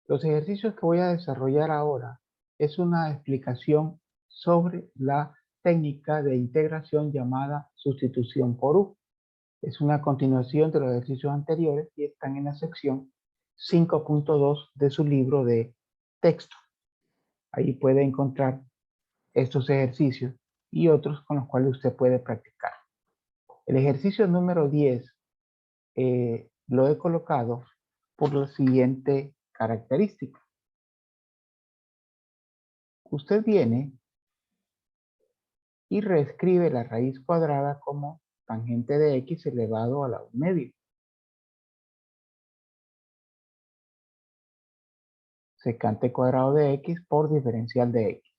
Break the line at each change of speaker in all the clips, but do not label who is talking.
Los ejercicios que voy a desarrollar ahora es una explicación sobre la técnica de integración llamada sustitución por U. Es una continuación de los ejercicios anteriores y están en la sección 5.2 de su libro de texto. Ahí puede encontrar estos ejercicios y otros con los cuales usted puede practicar. El ejercicio número 10 lo he colocado por la siguiente característica. Usted viene y reescribe la raíz cuadrada como tangente de x elevado a la 1 medio. Secante cuadrado de x por diferencial de x.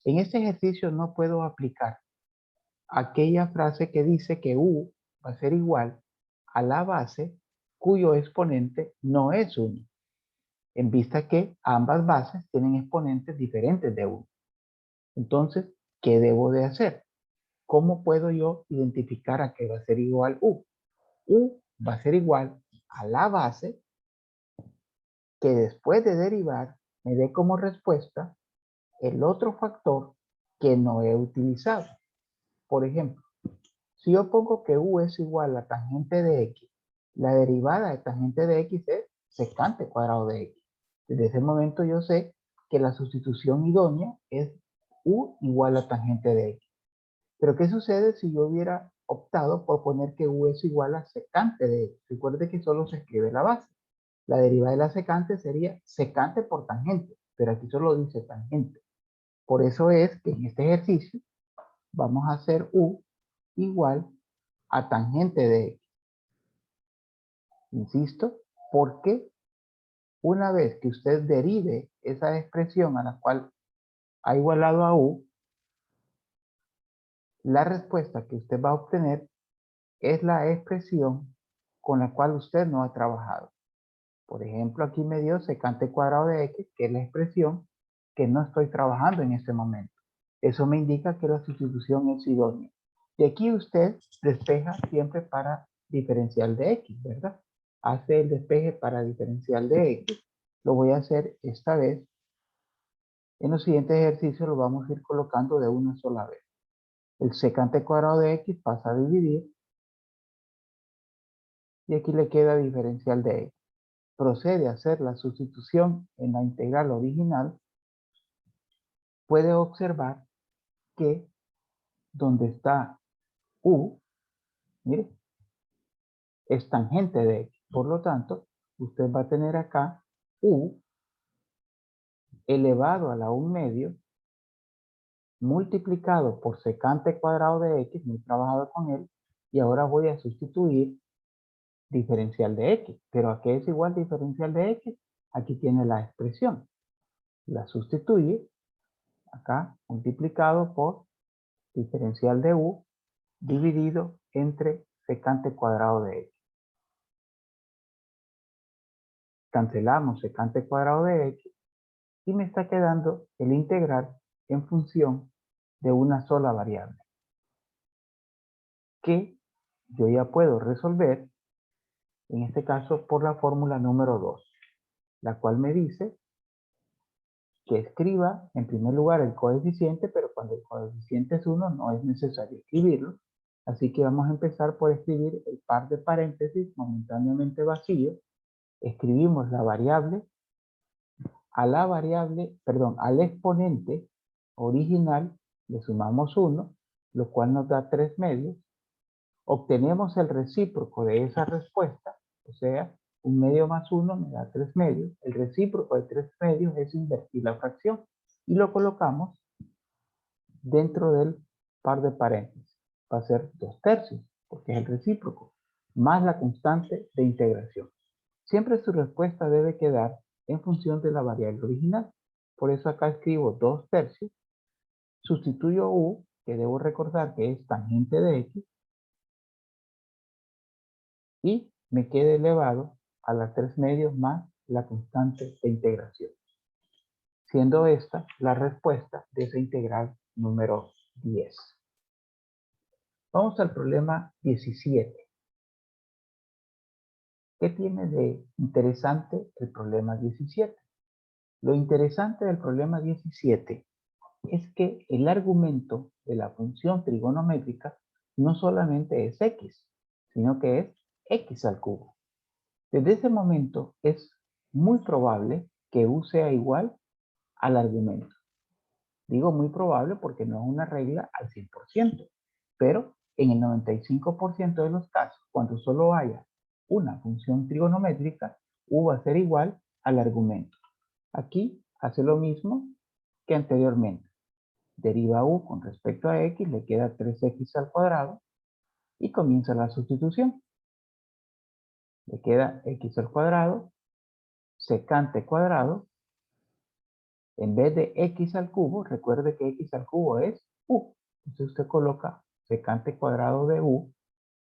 En este ejercicio no puedo aplicar aquella frase que dice que u va a ser igual a la base cuyo exponente no es 1, en vista que ambas bases tienen exponentes diferentes de 1. Entonces, ¿qué debo de hacer? ¿Cómo puedo yo identificar a qué va a ser igual u? U va a ser igual a la base que después de derivar me dé como respuesta el otro factor que no he utilizado. Por ejemplo, si yo pongo que u es igual a tangente de x, la derivada de tangente de x es secante cuadrado de x. Desde ese momento yo sé que la sustitución idónea es u igual a tangente de x. Pero ¿qué sucede si yo hubiera optado por poner que u es igual a secante de x? Recuerde que solo se escribe la base. La derivada de la secante sería secante por tangente, pero aquí solo dice tangente. Por eso es que en este ejercicio vamos a hacer u igual a tangente de x. Insisto, porque una vez que usted derive esa expresión a la cual ha igualado a u, la respuesta que usted va a obtener es la expresión con la cual usted no ha trabajado. Por ejemplo, aquí me dio secante cuadrado de x, que es la expresión que no estoy trabajando en este momento. Eso me indica que la sustitución es idónea. Y aquí usted despeja siempre para diferencial de x, ¿verdad? Hace el despeje para diferencial de x. Lo voy a hacer esta vez. En los siguientes ejercicios lo vamos a ir colocando de una sola vez. El secante cuadrado de x pasa a dividir. Y aquí le queda diferencial de x. Procede a hacer la sustitución en la integral original, puede observar que donde está u, mire, es tangente de x. Por lo tanto, usted va a tener acá u elevado a la 1 medio multiplicado por secante cuadrado de x, me he trabajado con él, y ahora voy a sustituir diferencial de x. ¿Pero a qué es igual diferencial de x? Aquí tiene la expresión. La sustituye acá multiplicado por diferencial de u dividido entre secante cuadrado de x. Cancelamos secante cuadrado de x y me está quedando el integral en función de una sola variable, que yo ya puedo resolver, en este caso por la fórmula número 2, la cual me dice que escriba en primer lugar el coeficiente, pero cuando el coeficiente es 1 no es necesario escribirlo. Así que vamos a empezar por escribir el par de paréntesis momentáneamente vacío. Escribimos la variable al exponente original le sumamos 1, lo cual nos da 3 medios. Obtenemos el recíproco de esa respuesta, o sea, 1 medio más 1 me da 3 medios. El recíproco de 3 medios es invertir la fracción y lo colocamos dentro del par de paréntesis. Va a ser 2 tercios, porque es el recíproco, más la constante de integración. Siempre su respuesta debe quedar en función de la variable original. Por eso acá escribo 2 tercios, sustituyo u, que debo recordar que es tangente de x, y me queda elevado a las 3 medios más la constante de integración, siendo esta la respuesta de esa integral número 10. Vamos al problema 17. ¿Qué tiene de interesante el problema 17? Lo interesante del problema 17 es que el argumento de la función trigonométrica no solamente es x, sino que es x al cubo. Desde ese momento es muy probable que u sea igual al argumento. Digo muy probable porque no es una regla al 100%, pero en el 95% de los casos, cuando solo haya una función trigonométrica, u va a ser igual al argumento. Aquí hace lo mismo que anteriormente. Deriva u con respecto a x, le queda 3x al cuadrado y comienza la sustitución. Le queda x al cuadrado, secante cuadrado. En vez de x al cubo, recuerde que x al cubo es u. Entonces usted coloca secante cuadrado de u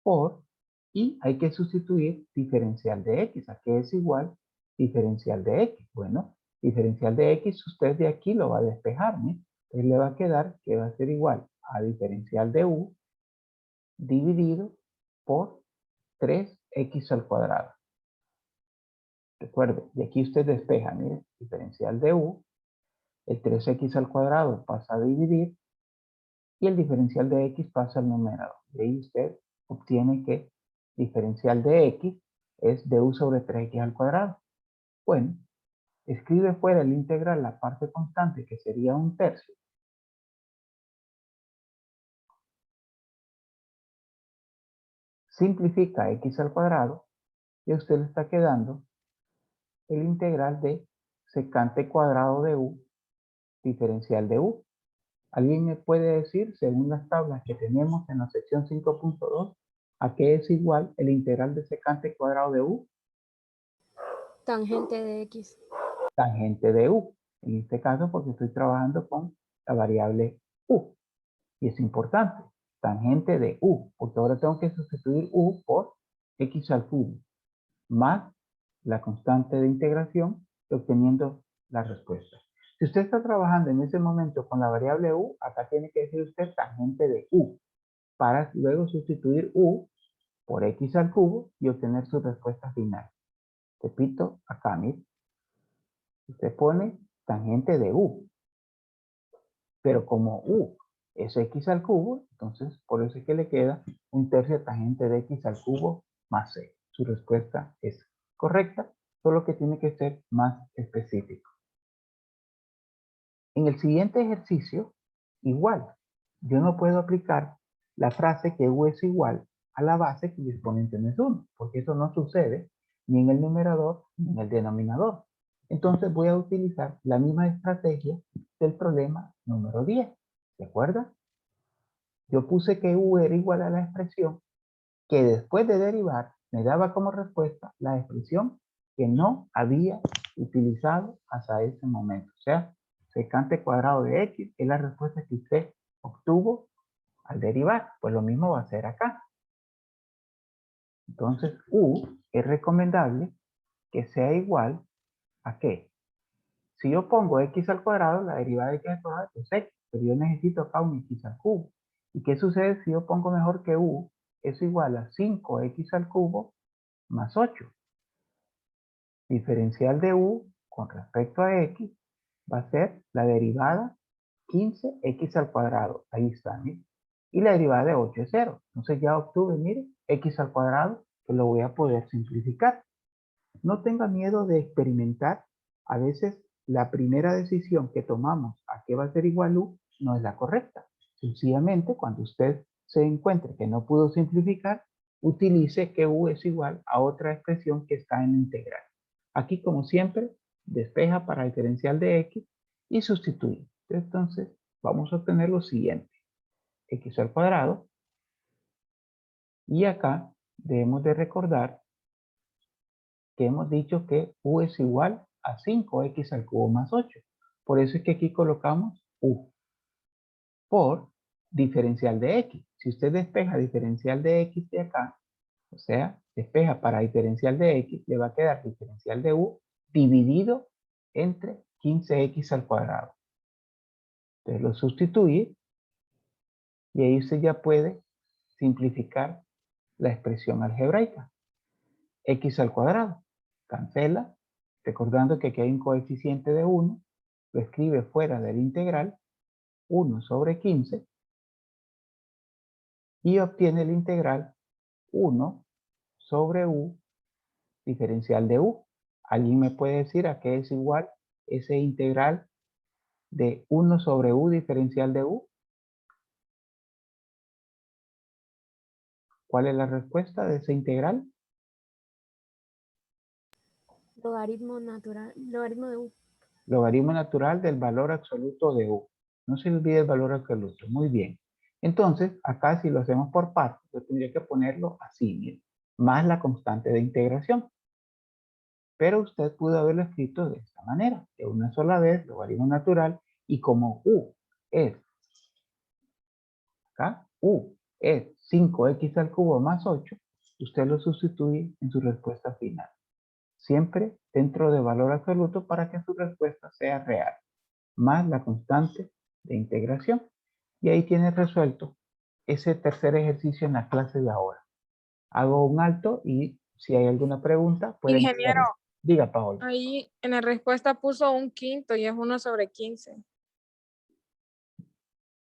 por, y hay que sustituir diferencial de x. ¿A qué es igual diferencial de x? Bueno, diferencial de x usted de aquí lo va a despejar, ¿no? Entonces le va a quedar que va a ser igual a diferencial de u dividido por 3x al cuadrado. Recuerde, y aquí usted despeja, mire, diferencial de u, el 3x al cuadrado pasa a dividir y el diferencial de x pasa al numerador. De ahí usted obtiene que diferencial de x es de u sobre 3x al cuadrado. Bueno, escribe fuera el integral la parte constante que sería 1/3. Simplifica x al cuadrado y a usted le está quedando el integral de secante cuadrado de u diferencial de u. ¿Alguien me puede decir, según las tablas que tenemos en la sección 5.2, a qué es igual el integral de secante cuadrado de u?
Tangente de x.
Tangente de u. En este caso, porque estoy trabajando con la variable u. Y es importante, tangente de u, porque ahora tengo que sustituir u por x al cubo, más la constante de integración, obteniendo la respuesta. Si usted está trabajando en ese momento con la variable u, acá tiene que decir usted tangente de u, para luego sustituir u por x al cubo y obtener su respuesta final. Repito, acá, mire, usted pone tangente de u, pero como u es x al cubo, entonces por eso es que le queda 1/3 tangente de x al cubo más c. Su respuesta es correcta, solo que tiene que ser más específico. En el siguiente ejercicio, igual, yo no puedo aplicar la frase que u es igual a la base cuyo exponente no es 1, porque eso no sucede ni en el numerador ni en el denominador. Entonces voy a utilizar la misma estrategia del problema número 10. ¿De acuerdo? Yo puse que u era igual a la expresión que después de derivar me daba como respuesta la expresión que no había utilizado hasta ese momento. O sea, secante cuadrado de x es la respuesta que usted obtuvo al derivar. Pues lo mismo va a ser acá. Entonces, u es recomendable que sea igual a ¿qué? Si yo pongo x al cuadrado, la derivada de x al cuadrado es x, pero yo necesito acá un x al cubo. ¿Y qué sucede si yo pongo mejor que u es igual a 5x al cubo más 8? Diferencial de u con respecto a x va a ser la derivada 15x al cuadrado. Ahí está, ¿mire? Y la derivada de 8 es 0. Entonces ya obtuve, mire, x al cuadrado, que lo voy a poder simplificar. No tenga miedo de experimentar. A veces la primera decisión que tomamos a qué va a ser igual u no es la correcta. Sencillamente, cuando usted se encuentre que no pudo simplificar, utilice que u es igual a otra expresión que está en la integral. Aquí, como siempre, despeja para diferencial de x y sustituye. Entonces, vamos a obtener lo siguiente. X al cuadrado. Y acá debemos de recordar que hemos dicho que u es igual a 5x al cubo más 8. Por eso es que aquí colocamos u por diferencial de x. Si usted despeja diferencial de x de acá, o sea, despeja para diferencial de x, le va a quedar diferencial de u dividido entre 15x al cuadrado. Entonces lo sustituye y ahí usted ya puede simplificar la expresión algebraica. x al cuadrado. Cancela, recordando que aquí hay un coeficiente de 1, lo escribe fuera del integral, 1 sobre 15, y obtiene el integral 1 sobre u diferencial de u. ¿Alguien me puede decir a qué es igual ese integral de 1 sobre u diferencial de u? ¿Cuál es la respuesta de ese integral?
Logaritmo natural, logaritmo de u.
Logaritmo natural del valor absoluto de u. No se olvide el valor absoluto. Muy bien. Entonces, acá si lo hacemos por partes, yo tendría que ponerlo así, miren, más la constante de integración. Pero usted pudo haberlo escrito de esta manera, de una sola vez, logaritmo natural, y como u es, acá, u es 5x al cubo más 8, usted lo sustituye en su respuesta final. Siempre dentro de valor absoluto para que su respuesta sea real, más la constante de integración. Y ahí tiene resuelto ese tercer ejercicio en la clase de ahora. Hago un alto y si hay alguna pregunta, pueden
Ingeniero,
hacerla. Diga, Paola.
ahí en la respuesta puso un quinto y es 1 sobre 15.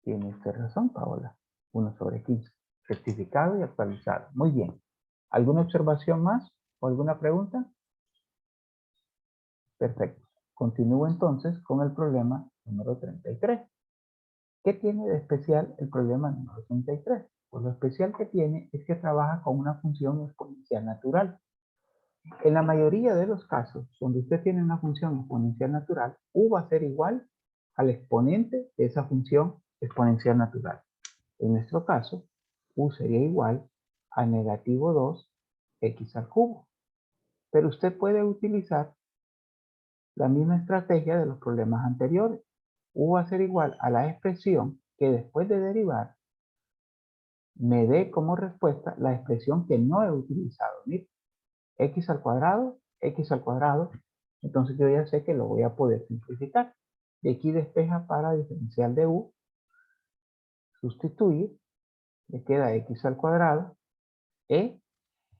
Tiene usted razón, Paola. 1 sobre 15. Rectificado y actualizado. Muy bien. ¿Alguna observación más o alguna pregunta? Perfecto. Continúo entonces con el problema número 33. ¿Qué tiene de especial el problema número 33? Pues lo especial que tiene es que trabaja con una función exponencial natural. En la mayoría de los casos, donde usted tiene una función exponencial natural, u va a ser igual al exponente de esa función exponencial natural. En nuestro caso, u sería igual a negativo 2x al cubo. Pero usted puede utilizar la misma estrategia de los problemas anteriores. U va a ser igual a la expresión que después de derivar me dé como respuesta la expresión que no he utilizado. Mire, x al cuadrado, entonces yo ya sé que lo voy a poder simplificar. De aquí despeja para diferencial de u, sustituye, le queda x al cuadrado,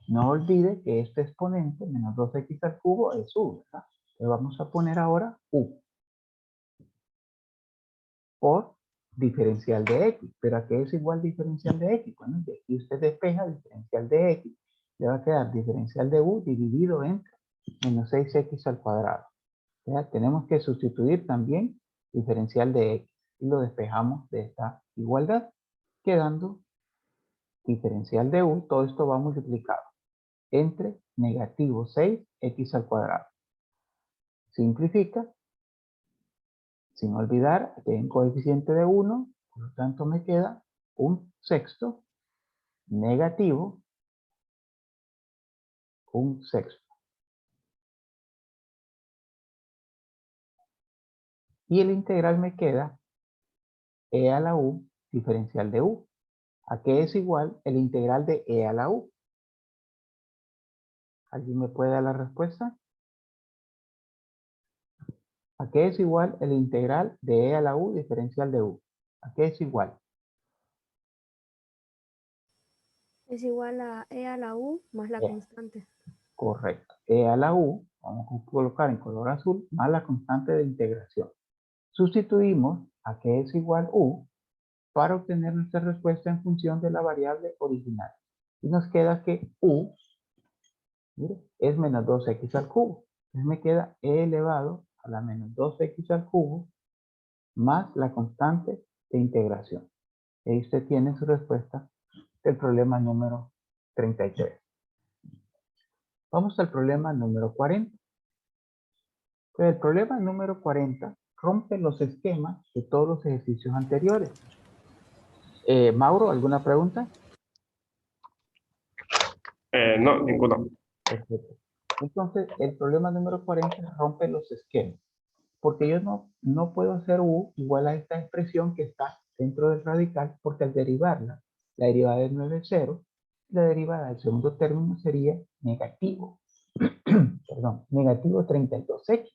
no olvide que este exponente, menos 2x al cubo, es u, ¿verdad? Le vamos a poner ahora u por diferencial de x. ¿Pero a qué es igual diferencial de x? Bueno, de aquí usted despeja diferencial de x, le va a quedar diferencial de u dividido entre menos 6x al cuadrado. ¿Ya? Tenemos que sustituir también diferencial de x y lo despejamos de esta igualdad, quedando diferencial de u, todo esto va multiplicado entre negativo 6x al cuadrado. Simplifica, sin olvidar que hay un coeficiente de 1, por lo tanto me queda un sexto negativo, un sexto. Y el integral me queda e a la u diferencial de u. ¿A qué es igual el integral de e a la u? ¿Alguien me puede dar la respuesta? ¿A qué es igual el integral de e a la u diferencial de u? ¿A qué es igual?
Es igual a e a la u más la
E.
constante.
Correcto. E a la u, vamos a colocar en color azul, más la constante de integración. Sustituimos a qué es igual u para obtener nuestra respuesta en función de la variable original. Y nos queda que u, mire, es menos 2x al cubo. Entonces me queda e elevado a la menos 2x al cubo más la constante de integración. Y ahí usted tiene su respuesta del problema número 33. Vamos al problema número 40. El problema número 40 rompe los esquemas de todos los ejercicios anteriores. Mauro, ¿alguna pregunta?
No, ninguna.
Perfecto. Entonces, el problema número 40 rompe los esquemas. Porque yo no puedo hacer u igual a esta expresión que está dentro del radical, porque al derivarla, la derivada de 9 es 0, la derivada del segundo término sería negativo, perdón, negativo 32x.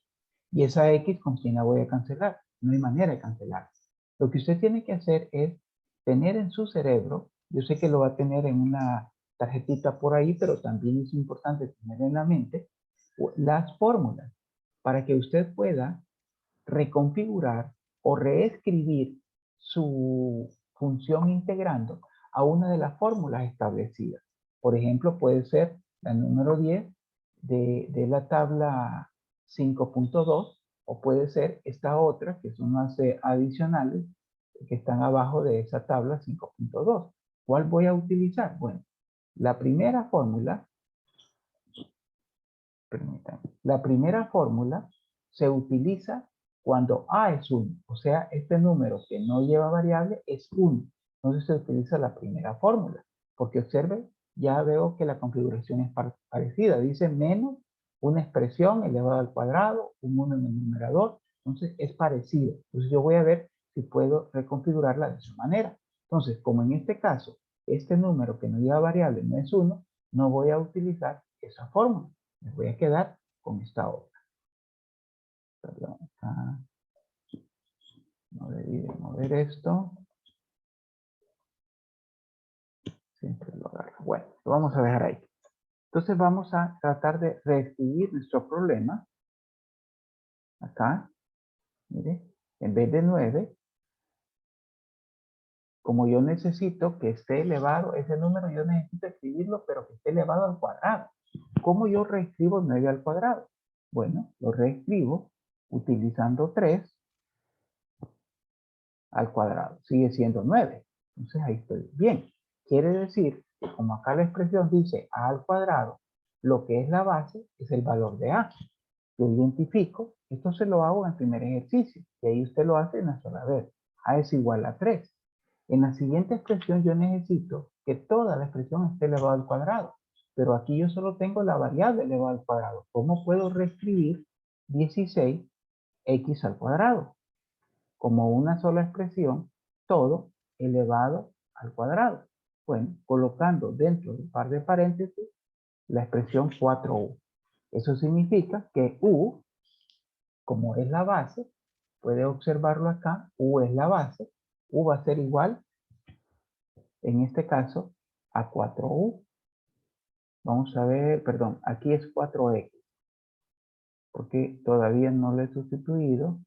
Y esa x, ¿con quién la voy a cancelar? No hay manera de cancelar. Lo que usted tiene que hacer es tener en su cerebro, yo sé que lo va a tener en una tarjetita por ahí, pero también es importante tener en la mente las fórmulas para que usted pueda reconfigurar o reescribir su función integrando a una de las fórmulas establecidas. Por ejemplo, puede ser la número 10 de la tabla 5.2 o puede ser esta otra que son las adicionales que están abajo de esa tabla 5.2. ¿Cuál voy a utilizar? Bueno, la primera fórmula, permítanme, la primera fórmula se utiliza cuando A es 1, o sea, este número que no lleva variable es 1. Entonces se utiliza la primera fórmula, porque observe, ya veo que la configuración es parecida. Dice menos una expresión elevada al cuadrado, un 1 en el numerador, entonces es parecido. Entonces yo voy a ver si puedo reconfigurarla de esa manera. Entonces, como en este caso, este número que no lleva variable no es 1, no voy a utilizar esa fórmula. Me voy a quedar con esta otra. Perdón, acá no debí de mover esto. Siempre lo agarro. Bueno, lo vamos a dejar ahí. Entonces vamos a tratar de reescribir nuestro problema. Acá, mire, en vez de 9, como yo necesito que esté elevado ese número, yo necesito escribirlo, pero que esté elevado al cuadrado. ¿Cómo yo reescribo 9 al cuadrado? Bueno, lo reescribo utilizando 3 al cuadrado. Sigue siendo 9. Entonces ahí estoy bien. Quiere decir que como acá la expresión dice a al cuadrado, lo que es la base es el valor de a. Yo identifico, esto se lo hago en el primer ejercicio, y ahí usted lo hace una sola vez. A es igual a 3. En la siguiente expresión yo necesito que toda la expresión esté elevada al cuadrado, pero aquí yo solo tengo la variable elevada al cuadrado. ¿Cómo puedo reescribir 16x al cuadrado? Como una sola expresión, todo elevado al cuadrado. Bueno, colocando dentro del par de paréntesis la expresión 4u. Eso significa que u, como es la base, puede observarlo acá, u es la base, u va a ser igual, en este caso, a 4u. Vamos a ver, perdón, aquí es 4x, porque todavía no lo he sustituido,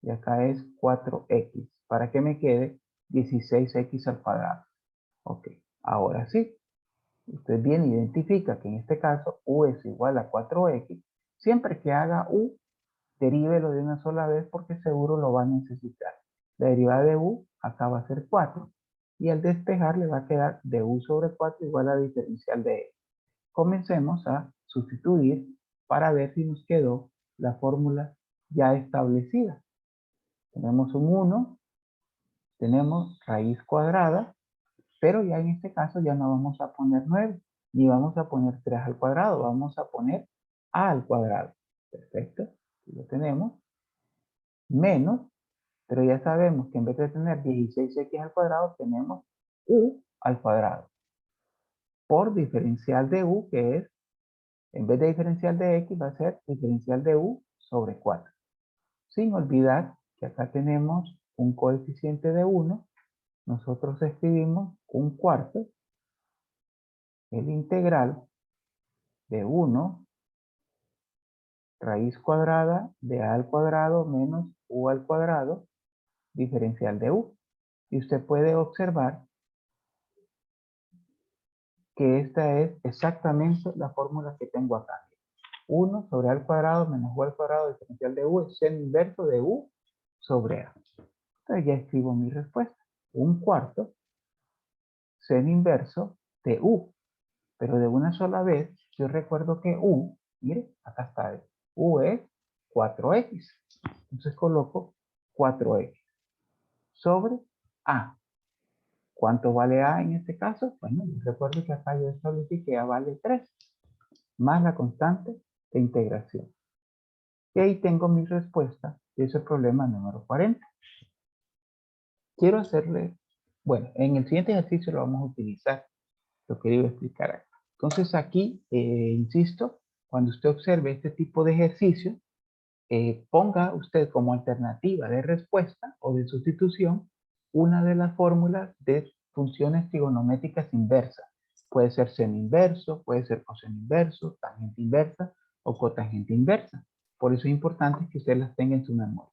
y acá es 4x, para que me quede 16x al cuadrado. Ok, ahora sí, usted bien identifica que en este caso u es igual a 4x, siempre que haga u, derívelo de una sola vez porque seguro lo va a necesitar. La derivada de u acá va a ser 4, y al despejar le va a quedar de u sobre 4 igual a la diferencial de x. Comencemos a sustituir para ver si nos quedó la fórmula ya establecida. Tenemos un 1, tenemos raíz cuadrada, pero ya en este caso ya no vamos a poner 9, ni vamos a poner 3 al cuadrado, vamos a poner a al cuadrado. Perfecto, lo tenemos. Menos, pero ya sabemos que en vez de tener 16x al cuadrado, tenemos u al cuadrado. Por diferencial de u, que es, en vez de diferencial de x, va a ser diferencial de u sobre 4. Sin olvidar que acá tenemos un coeficiente de 1, nosotros escribimos un cuarto, el integral de 1 raíz cuadrada de a al cuadrado menos u al cuadrado, diferencial de u. Y usted puede observar que esta es exactamente la fórmula que tengo acá. 1 sobre a al cuadrado menos u al cuadrado, diferencial de u, es seno inverso de u sobre a. Entonces ya escribo mi respuesta. Un cuarto seno inverso de u. Pero de una sola vez, yo recuerdo que u, mire, acá está, u es 4x. Entonces coloco 4x sobre a. ¿Cuánto vale a en este caso? Bueno, recuerdo que acá yo establecí que a vale 3, más la constante de integración. Y ahí tengo mi respuesta de ese problema número 40. Quiero hacerle, bueno, en el siguiente ejercicio lo vamos a utilizar, lo que iba a explicar acá. Entonces aquí, insisto, cuando usted observe este tipo de ejercicio, ponga usted como alternativa de respuesta o de sustitución una de las fórmulas de funciones trigonométricas inversas. Puede ser seno inverso, puede ser coseno inverso, tangente inversa o cotangente inversa. Por eso es importante que usted las tenga en su memoria.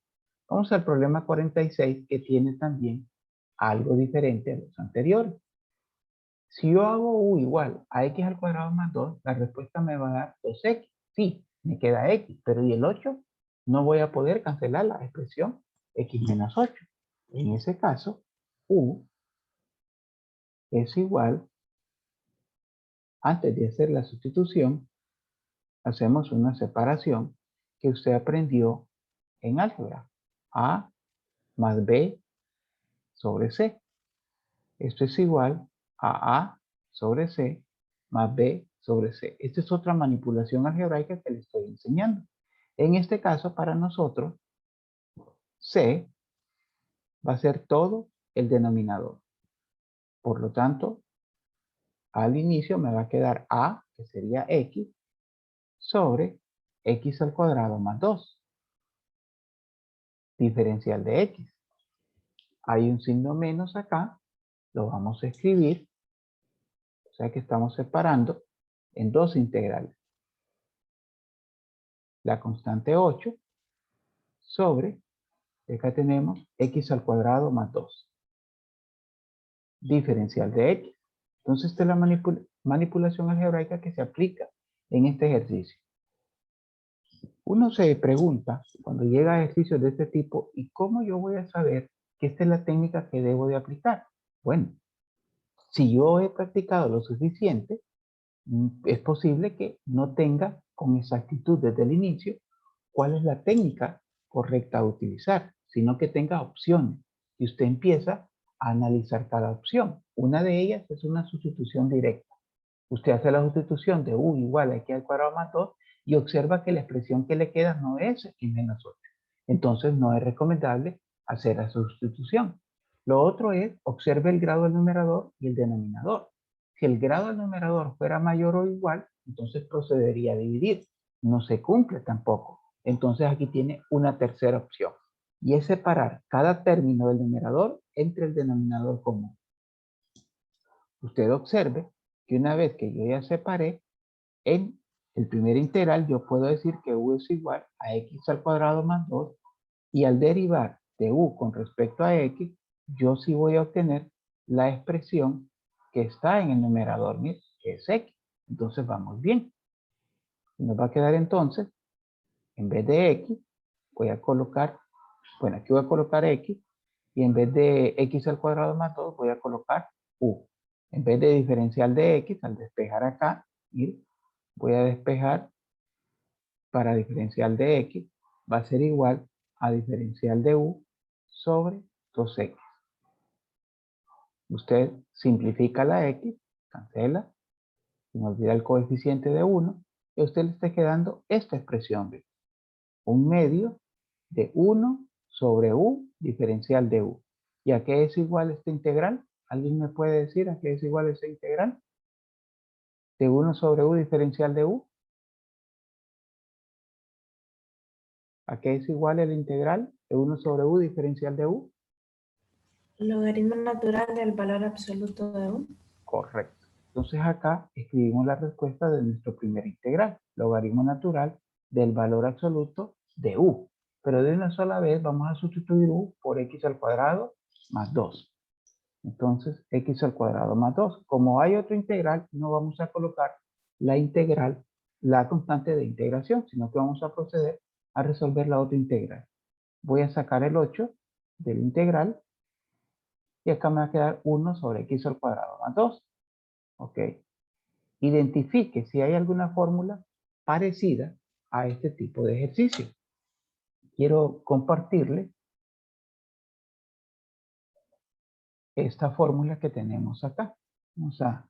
Vamos al problema 46, que tiene también algo diferente a los anteriores. Si yo hago u igual a x al cuadrado más 2, la respuesta me va a dar 2x. Sí, me queda x, pero ¿y el 8? No voy a poder cancelar la expresión x menos 8. En ese caso, u es igual, antes de hacer la sustitución, hacemos una separación que usted aprendió en álgebra. A más b sobre c. Esto es igual a A sobre C más B sobre C. Esta es otra manipulación algebraica que le estoy enseñando. En este caso, para nosotros, C va a ser todo el denominador. Por lo tanto, al inicio me va a quedar A, que sería X, sobre X al cuadrado más 2. Diferencial de X. Hay un signo menos acá, lo vamos a escribir. O sea que estamos separando en dos integrales. La constante 8 sobre, acá tenemos x al cuadrado más 2. Diferencial de x. Entonces esta es la manipulación algebraica que se aplica en este ejercicio. Uno se pregunta cuando llega a ejercicios de este tipo, ¿y cómo yo voy a saber que esta es la técnica que debo de aplicar? Bueno, si yo he practicado lo suficiente, es posible que no tenga con exactitud desde el inicio cuál es la técnica correcta a utilizar, sino que tenga opciones y usted empieza a analizar cada opción. Una de ellas es una sustitución directa. Usted hace la sustitución de u igual a x al cuadrado más 2 y observa que la expresión que le queda no es x menos 8. Entonces no es recomendable hacer la sustitución. Lo otro es, observe el grado del numerador y el denominador. Si el grado del numerador fuera mayor o igual, entonces procedería a dividir. No se cumple tampoco. Entonces aquí tiene una tercera opción. Y es separar cada término del numerador entre el denominador común. Usted observe que una vez que yo ya separé, en el primer integral yo puedo decir que u es igual a x al cuadrado más 2. Y al derivar de u con respecto a x, yo sí voy a obtener la expresión que está en el numerador, que es x. Entonces vamos bien. Nos va a quedar entonces, en vez de x, voy a colocar, bueno, aquí voy a colocar x, y en vez de x al cuadrado más 2, voy a colocar u. En vez de diferencial de x, al despejar acá, voy a despejar para diferencial de x, va a ser igual a diferencial de u sobre 2x. Usted simplifica la x, cancela, sin olvidar el coeficiente de 1, y a usted le está quedando esta expresión, ¿ve? Un medio de 1 sobre u diferencial de u. ¿Y a qué es igual esta integral? ¿Alguien me puede decir a qué es igual esta integral? De 1 sobre u diferencial de u. ¿A qué es igual el integral de 1 sobre u diferencial de u?
Logaritmo natural del valor absoluto de u.
Correcto. Entonces acá escribimos la respuesta de nuestro primer integral. Logaritmo natural del valor absoluto de u. Pero de una sola vez vamos a sustituir u por x al cuadrado más 2. Entonces, x al cuadrado más 2. Como hay otro integral, no vamos a colocar la integral, la constante de integración, sino que vamos a proceder a resolver la otra integral. Voy a sacar el 8 del integral y acá me va a quedar 1 sobre x al cuadrado más 2. ¿Ok? Identifique si hay alguna fórmula parecida a este tipo de ejercicio. Quiero compartirle esta fórmula que tenemos acá. Vamos a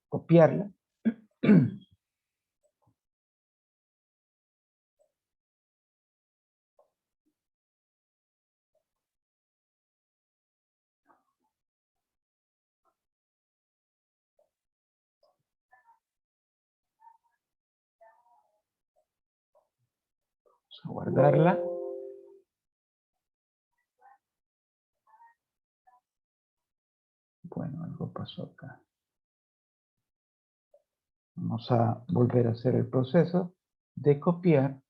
copiarla. Vamos a guardarla. Bueno, algo pasó acá. Vamos a volver a hacer el proceso de copiar.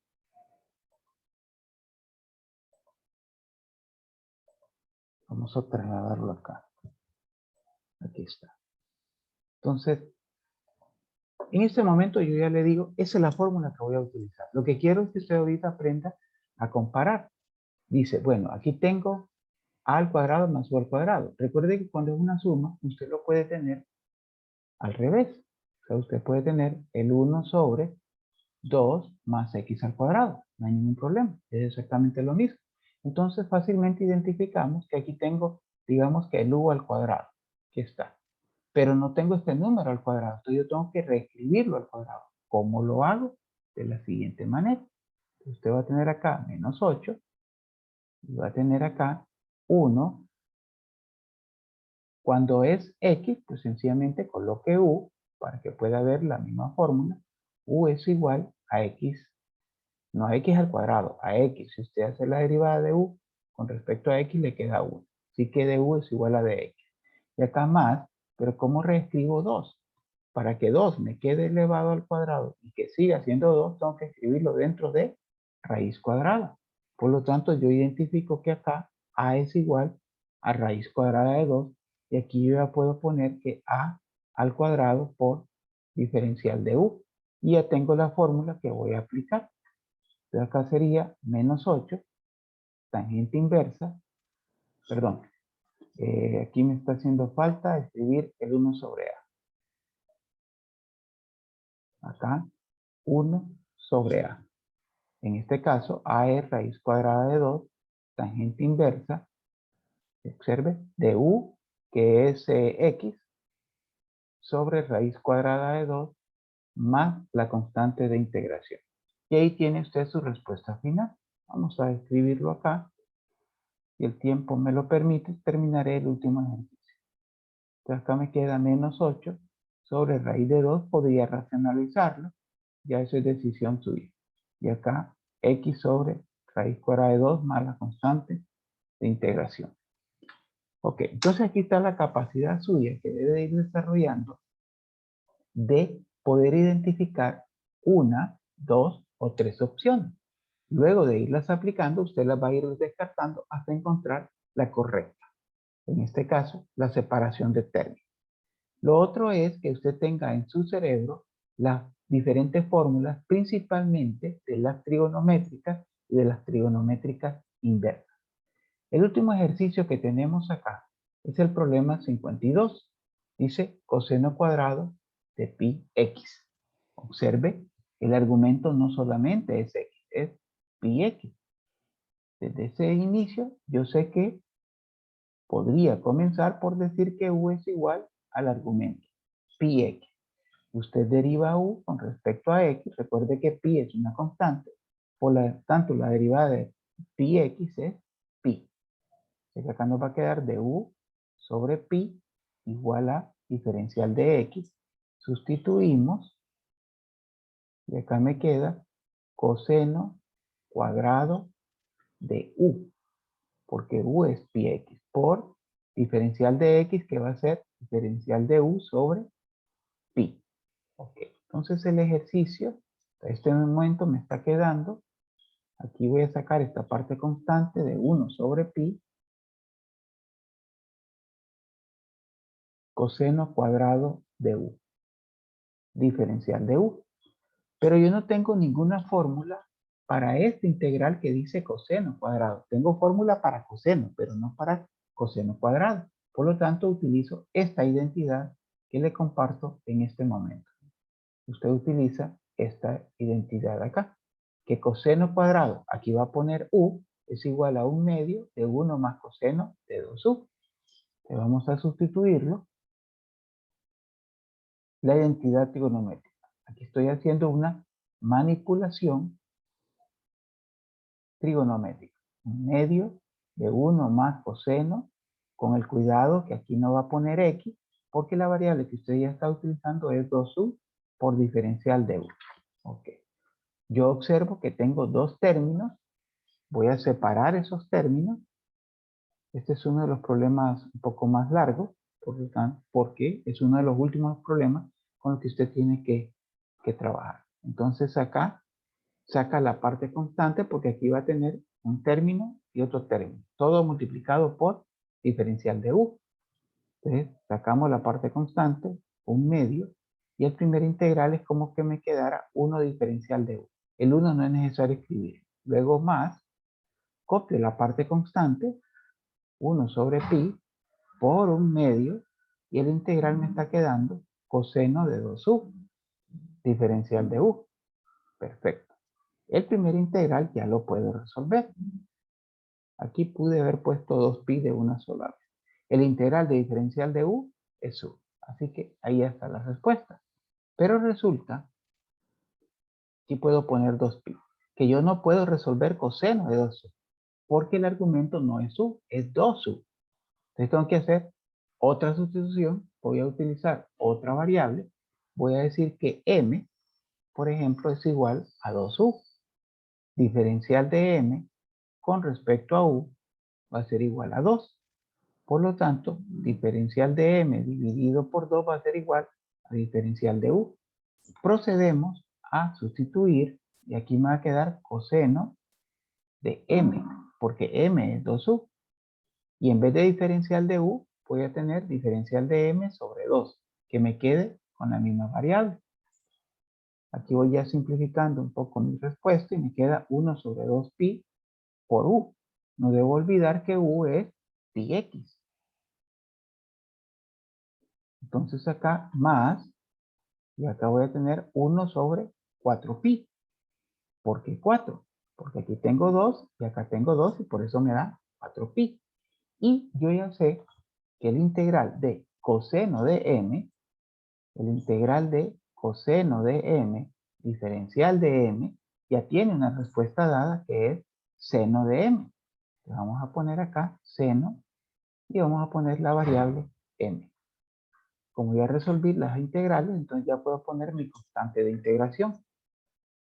Vamos a trasladarlo acá. Aquí está. Entonces, en este momento yo ya le digo, esa es la fórmula que voy a utilizar. Lo que quiero es que usted ahorita aprenda a comparar. Dice, bueno, aquí tengo a al cuadrado más b al cuadrado. Recuerde que cuando es una suma, usted lo puede tener al revés. O sea, usted puede tener el 1 sobre 2 más x al cuadrado. No hay ningún problema. Es exactamente lo mismo. Entonces, fácilmente identificamos que aquí tengo, digamos que el u al cuadrado. Aquí está. Pero no tengo este número al cuadrado. Entonces, yo tengo que reescribirlo al cuadrado. ¿Cómo lo hago? De la siguiente manera. Usted va a tener acá menos 8 y va a tener acá 1. Cuando es x, pues sencillamente coloque u para que pueda ver la misma fórmula. U es igual a x, no a x al cuadrado, a x. Si usted hace la derivada de u con respecto a x, le queda 1. Así que de u es igual a de x. Y acá más, pero ¿cómo reescribo 2? Para que 2 me quede elevado al cuadrado y que siga siendo 2, tengo que escribirlo dentro de raíz cuadrada. Por lo tanto, yo identifico que acá a es igual a raíz cuadrada de 2 y aquí yo ya puedo poner que a al cuadrado por diferencial de u. Y ya tengo la fórmula que voy a aplicar. Entonces acá sería menos 8, tangente inversa, perdón, aquí me está haciendo falta escribir el 1 sobre a. Acá 1 sobre a. En este caso, a es raíz cuadrada de 2, tangente inversa, observe, de u, que es x, sobre raíz cuadrada de 2, más la constante de integración. Y ahí tiene usted su respuesta final. Vamos a escribirlo acá. Si el tiempo me lo permite, terminaré el último ejercicio. Entonces acá me queda menos 8 sobre raíz de 2. Podría racionalizarlo. Ya eso es decisión suya. Y acá x sobre raíz cuadrada de 2 más la constante de integración. Ok, entonces aquí está la capacidad suya que debe ir desarrollando de poder identificar una, dos o tres opciones. Luego de irlas aplicando, usted las va a ir descartando hasta encontrar la correcta. En este caso, la separación de términos. Lo otro es que usted tenga en su cerebro las diferentes fórmulas, principalmente de las trigonométricas y de las trigonométricas inversas. El último ejercicio que tenemos acá es el problema 52. Dice coseno cuadrado de pi x. Observe, el argumento no solamente es x, es pi x. Desde ese inicio, yo sé que podría comenzar por decir que u es igual al argumento, pi x. Usted deriva u con respecto a x. Recuerde que pi es una constante. Por lo tanto, la derivada de pi x es pi. Así que acá nos va a quedar de u sobre pi igual a diferencial de x. Sustituimos y acá me queda coseno cuadrado de u, porque u es pi x, por diferencial de x que va a ser diferencial de u sobre pi. Ok, entonces el ejercicio, a este momento me está quedando, aquí voy a sacar esta parte constante de 1 sobre pi, coseno cuadrado de u, diferencial de u. Pero yo no tengo ninguna fórmula para esta integral que dice coseno cuadrado. Tengo fórmula para coseno, pero no para coseno cuadrado. Por lo tanto, utilizo esta identidad que le comparto en este momento. Usted utiliza esta identidad acá, que coseno cuadrado, aquí va a poner u, es igual a 1 medio de 1 más coseno de 2u. Le vamos a sustituirlo la identidad trigonométrica. Aquí estoy haciendo una manipulación trigonométrica. 1 medio de 1 más coseno, con el cuidado que aquí no va a poner x, porque la variable que usted ya está utilizando es 2u por diferencial de u. Ok. Yo observo que tengo dos términos. Voy a separar esos términos. Este es uno de los problemas un poco más largos, por lo tanto, porque es uno de los últimos problemas con los que usted tiene que que trabajar. Entonces acá saca la parte constante porque aquí va a tener un término y otro término. Todo multiplicado por diferencial de u. Entonces sacamos la parte constante, un medio, y el primer integral es como que me quedara 1 diferencial de u. El 1 no es necesario escribir. Luego más, copio la parte constante, 1 sobre pi, por un medio, y el integral me está quedando coseno de 2u, diferencial de u. Perfecto. El primer integral ya lo puedo resolver. Aquí pude haber puesto 2pi de una sola vez. El integral de diferencial de u es u. Así que ahí está la respuesta. Pero resulta que puedo poner 2pi, que yo no puedo resolver coseno de 2u, porque el argumento no es u, es 2u. Entonces tengo que hacer otra sustitución. Voy a utilizar otra variable. Voy a decir que m, por ejemplo, es igual a 2u. Diferencial de m con respecto a u va a ser igual a 2. Por lo tanto, diferencial de m dividido por 2 va a ser igual a diferencial de u. Procedemos a sustituir y aquí me va a quedar coseno de m, porque m es 2u. Y en vez de diferencial de u, voy a tener diferencial de m sobre 2, que me quede con la misma variable. Aquí voy ya simplificando un poco mi respuesta y me queda 1 sobre 2pi por u. No debo olvidar que u es pi x. Entonces acá más, y acá voy a tener 1 sobre 4pi. ¿Por qué 4? Porque aquí tengo 2 y acá tengo 2 y por eso me da 4pi. Y yo ya sé que el integral de coseno de m, el integral de coseno de m, diferencial de m, ya tiene una respuesta dada que es seno de m. Le vamos a poner acá seno y vamos a poner la variable m. Como ya resolví las integrales, entonces ya puedo poner mi constante de integración.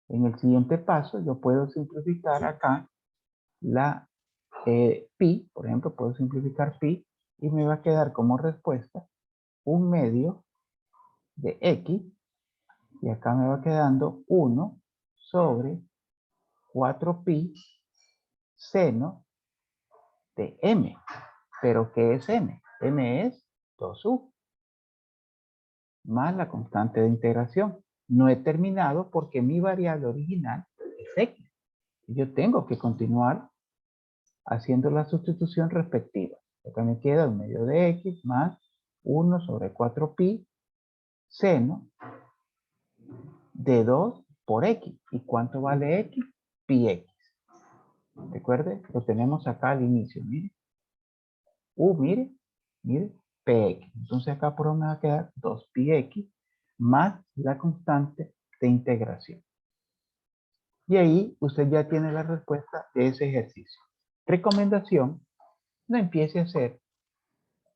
En el siguiente paso yo puedo simplificar acá la pi, por ejemplo, puedo simplificar pi y me va a quedar como respuesta un medio de x y acá me va quedando 1 sobre 4pi seno de m. ¿Pero qué es m? M es 2u más la constante de integración. No he terminado porque mi variable original es x. Yo tengo que continuar haciendo la sustitución respectiva. Acá me queda un medio de x más 1 sobre 4pi seno de 2 por x. ¿Y cuánto vale x? Pi x. Recuerde, lo tenemos acá al inicio. Mire. Mire. Mire. Px. Entonces acá por me va a quedar 2pi x más la constante de integración. Y ahí usted ya tiene la respuesta de ese ejercicio. Recomendación, no empiece a hacer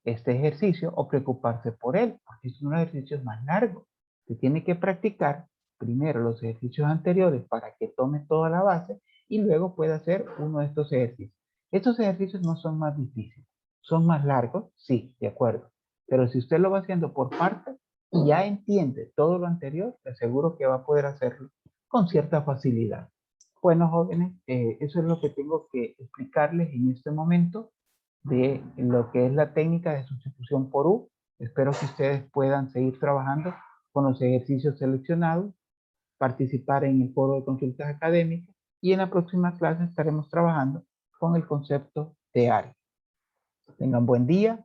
este ejercicio o preocuparse por él, porque es un ejercicio más largo. Se tiene que practicar primero los ejercicios anteriores para que tome toda la base y luego pueda hacer uno de estos ejercicios. Estos ejercicios no son más difíciles, son más largos, sí, de acuerdo. Pero si usted lo va haciendo por partes y ya entiende todo lo anterior, le aseguro que va a poder hacerlo con cierta facilidad. Bueno, jóvenes, eso es lo que tengo que explicarles en este momento de lo que es la técnica de sustitución por U. Espero que ustedes puedan seguir trabajando con los ejercicios seleccionados, participar en el foro de consultas académicas y en la próxima clase estaremos trabajando con el concepto de área. Tengan buen día